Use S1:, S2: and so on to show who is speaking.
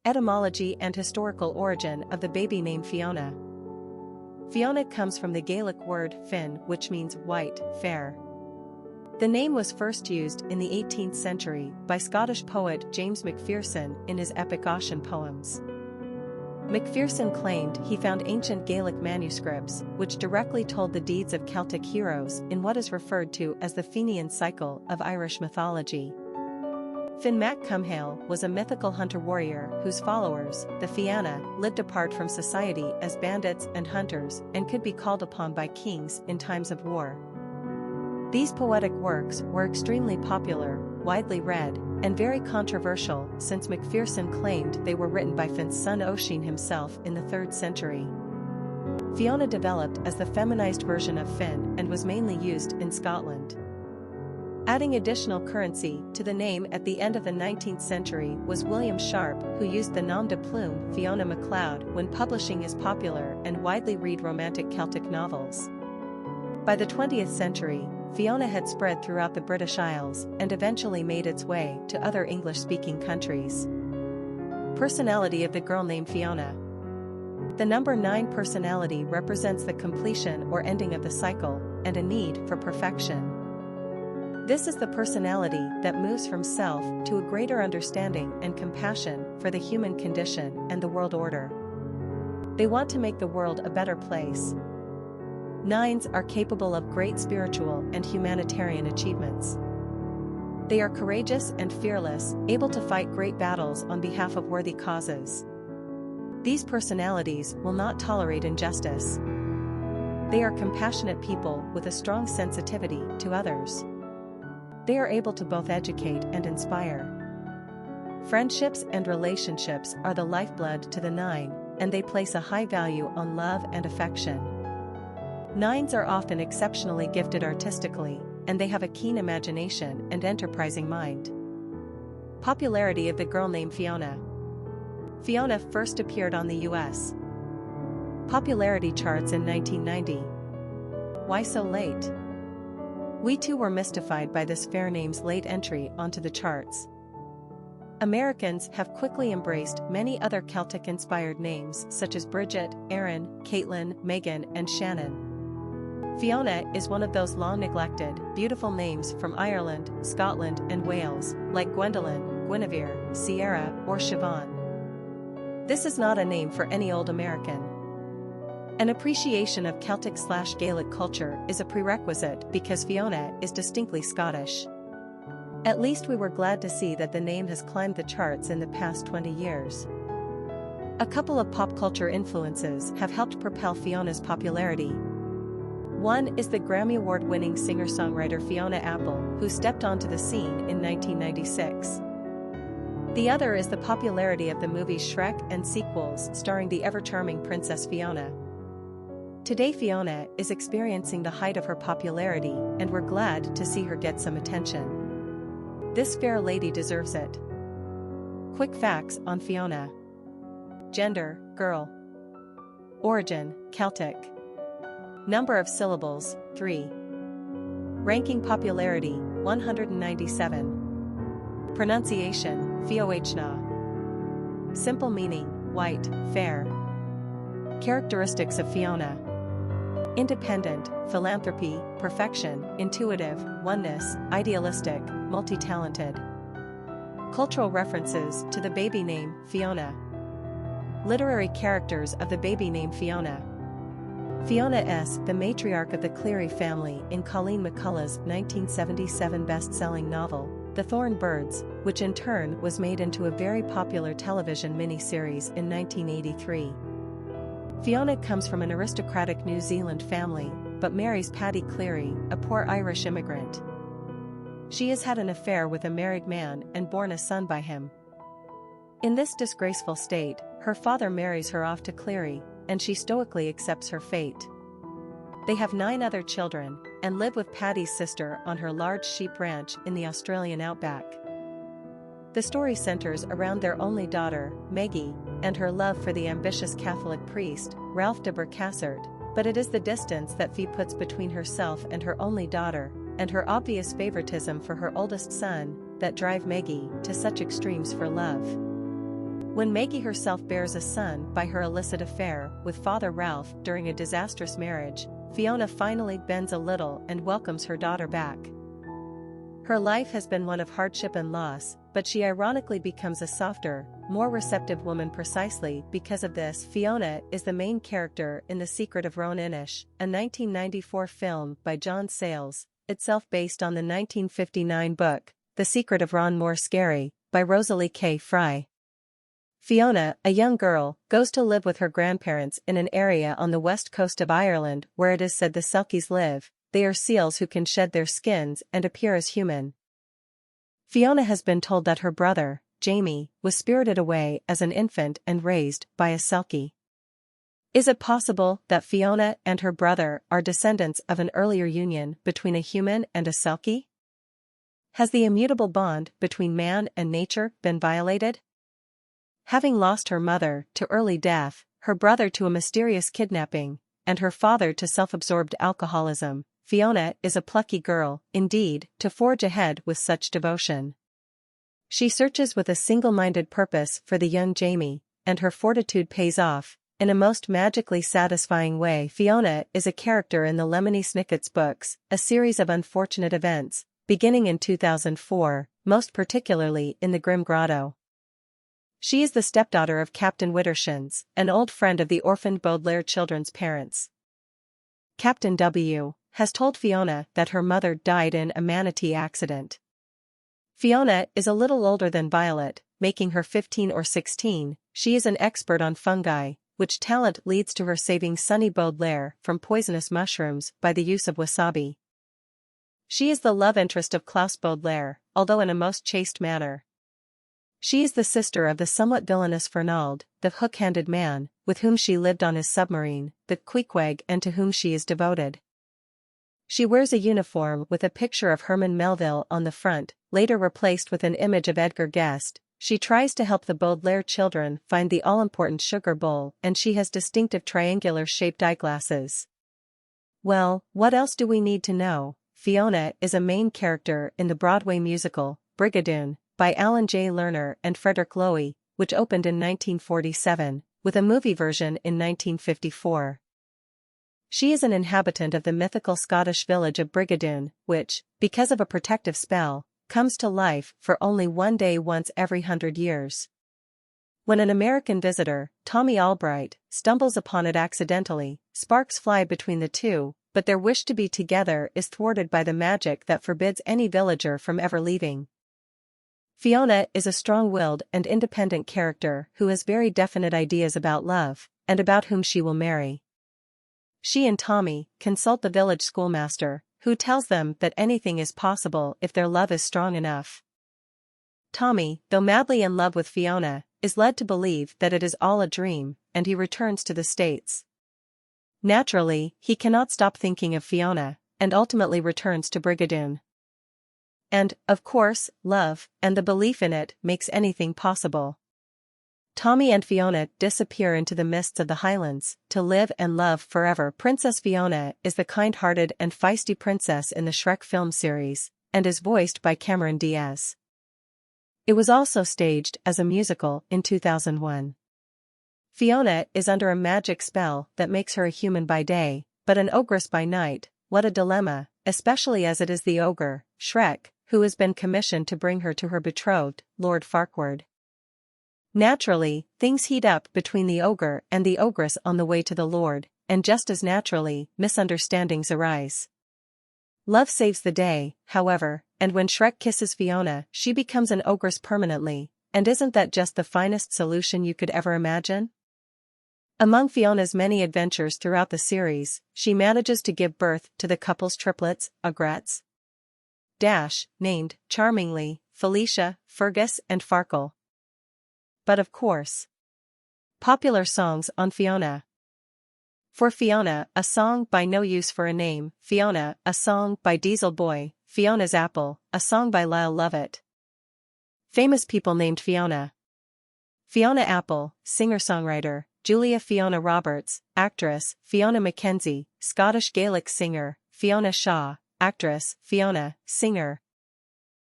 S1: Etymology and historical origin of the baby name Fiona. Fiona comes from the Gaelic word Finn, which means white, fair. The name was first used in the 18th century by Scottish poet James Macpherson in his epic Ossian poems. Macpherson claimed he found ancient Gaelic manuscripts which directly told the deeds of Celtic heroes in what is referred to as the Fenian Cycle of Irish mythology. Finn Mac Cumhaill was a mythical hunter-warrior whose followers, the Fianna, lived apart from society as bandits and hunters and could be called upon by kings in times of war. These poetic works were extremely popular, widely read, and very controversial since Macpherson claimed they were written by Finn's son Ossian himself in the 3rd century. Fiona developed as the feminized version of Finn and was mainly used in Scotland. Adding additional currency to the name at the end of the 19th century was William Sharp, who used the nom de plume Fiona MacLeod when publishing his popular and widely read romantic Celtic novels. By the 20th century, Fiona had spread throughout the British Isles and eventually made its way to other English-speaking countries. Personality of the girl named Fiona. The number 9 personality represents the completion or ending of the cycle and a need for perfection. This is the personality that moves from self to a greater understanding and compassion for the human condition and the world order. They want to make the world a better place. 9s are capable of great spiritual and humanitarian achievements. They are courageous and fearless, able to fight great battles on behalf of worthy causes. These personalities will not tolerate injustice. They are compassionate people with a strong sensitivity to others. They are able to both educate and inspire. Friendships and relationships are the lifeblood to the 9, and they place a high value on love and affection. 9s are often exceptionally gifted artistically, and they have a keen imagination and enterprising mind. Popularity of the girl named Fiona. Fiona first appeared on the U.S. popularity charts in 1990. Why so late? We too were mystified by this fair name's late entry onto the charts. Americans have quickly embraced many other Celtic-inspired names such as Bridget, Erin, Caitlin, Megan, and Shannon. Fiona is one of those long-neglected, beautiful names from Ireland, Scotland, and Wales, like Gwendolyn, Guinevere, Sierra, or Siobhan. This is not a name for any old American. An appreciation of Celtic/Gaelic culture is a prerequisite because Fiona is distinctly Scottish. At least we were glad to see that the name has climbed the charts in the past 20 years. A couple of pop culture influences have helped propel Fiona's popularity. One is the Grammy Award-winning singer-songwriter Fiona Apple, who stepped onto the scene in 1996. The other is the popularity of the movies Shrek and sequels starring the ever-charming Princess Fiona. Today Fiona is experiencing the height of her popularity, and we're glad to see her get some attention. This fair lady deserves it. Quick facts on Fiona. Gender, girl. Origin, Celtic. Number of syllables, 3. Ranking popularity, 197. Pronunciation, Fiochna. Simple meaning, white, fair. Characteristics of Fiona. Independent, philanthropy, perfection, intuitive, oneness, idealistic, multi-talented. Cultural references to the baby name, Fiona. Literary characters of the baby name Fiona. Fiona S., the matriarch of the Cleary family in Colleen McCullough's 1977 best-selling novel, The Thorn Birds, which in turn was made into a very popular television miniseries in 1983. Fiona comes from an aristocratic New Zealand family, but marries Paddy Cleary, a poor Irish immigrant. She has had an affair with a married man and born a son by him. In this disgraceful state, her father marries her off to Cleary, and she stoically accepts her fate. They have 9 other children, and live with Paddy's sister on her large sheep ranch in the Australian outback. The story centers around their only daughter, Maggie, and her love for the ambitious Catholic priest, Ralph de Burcassert, but it is the distance that Fee puts between herself and her only daughter, and her obvious favoritism for her oldest son, that drive Maggie to such extremes for love. When Maggie herself bears a son by her illicit affair with Father Ralph during a disastrous marriage, Fiona finally bends a little and welcomes her daughter back. Her life has been one of hardship and loss, but she ironically becomes a softer, more receptive woman precisely because of this. Fiona is the main character in The Secret of Oneness, a 1994 film by John Sayles, itself based on the 1959 book, The Secret of Ron More Scary, by Rosalie K. Fry. Fiona, a young girl, goes to live with her grandparents in an area on the west coast of Ireland where it is said the Selkies live. They are seals who can shed their skins and appear as human. Fiona has been told that her brother, Jamie, was spirited away as an infant and raised by a Selkie. Is it possible that Fiona and her brother are descendants of an earlier union between a human and a Selkie? Has the immutable bond between man and nature been violated? Having lost her mother to early death, her brother to a mysterious kidnapping, and her father to self-absorbed alcoholism, Fiona is a plucky girl, indeed, to forge ahead with such devotion. She searches with a single-minded purpose for the young Jamie, and her fortitude pays off, in a most magically satisfying way. Fiona is a character in the Lemony Snicket's books, a series of unfortunate events, beginning in 2004, most particularly in the Grim Grotto. She is the stepdaughter of Captain Wittershins, an old friend of the orphaned Baudelaire children's parents. Captain W. has told Fiona that her mother died in a manatee accident. Fiona is a little older than Violet, making her 15 or 16. She is an expert on fungi, which talent leads to her saving Sonny Baudelaire from poisonous mushrooms by the use of wasabi. She is the love interest of Klaus Baudelaire, although in a most chaste manner. She is the sister of the somewhat villainous Fernald, the hook-handed man, with whom she lived on his submarine, the Queequeg, and to whom she is devoted. She wears a uniform with a picture of Herman Melville on the front, later replaced with an image of Edgar Guest. She tries to help the Baudelaire children find the all-important sugar bowl, and she has distinctive triangular-shaped eyeglasses. Well, what else do we need to know? Fiona is a main character in the Broadway musical, Brigadoon, by Alan J. Lerner and Frederick Loewy, which opened in 1947, with a movie version in 1954. She is an inhabitant of the mythical Scottish village of Brigadoon, which, because of a protective spell, comes to life for only one day once every 100 years. When an American visitor, Tommy Albright, stumbles upon it accidentally, sparks fly between the two, but their wish to be together is thwarted by the magic that forbids any villager from ever leaving. Fiona is a strong-willed and independent character who has very definite ideas about love, and about whom she will marry. She and Tommy consult the village schoolmaster, who tells them that anything is possible if their love is strong enough. Tommy, though madly in love with Fiona, is led to believe that it is all a dream, and he returns to the States. Naturally, he cannot stop thinking of Fiona, and ultimately returns to Brigadoon. And, of course, love, and the belief in it, makes anything possible. Tommy and Fiona disappear into the mists of the Highlands, to live and love forever. Princess Fiona is the kind-hearted and feisty princess in the Shrek film series, and is voiced by Cameron Diaz. It was also staged as a musical in 2001. Fiona is under a magic spell that makes her a human by day, but an ogress by night. What a dilemma, especially as it is the ogre, Shrek, who has been commissioned to bring her to her betrothed, Lord Farquaad. Naturally, things heat up between the ogre and the ogress on the way to the Lord, and just as naturally, misunderstandings arise. Love saves the day, however, and when Shrek kisses Fiona, she becomes an ogress permanently, and isn't that just the finest solution you could ever imagine? Among Fiona's many adventures throughout the series, she manages to give birth to the couple's triplets, Agrets, named, charmingly, Felicia, Fergus and Farkle. But of course. Popular songs on Fiona. For Fiona, a song by No Use for a Name, Fiona, a song by Diesel Boy, Fiona's Apple, a song by Lyle Lovett. Famous people named Fiona. Fiona Apple, singer-songwriter, Julia Fiona Roberts, actress, Fiona Mackenzie, Scottish Gaelic singer, Fiona Shaw, actress, Fiona, singer,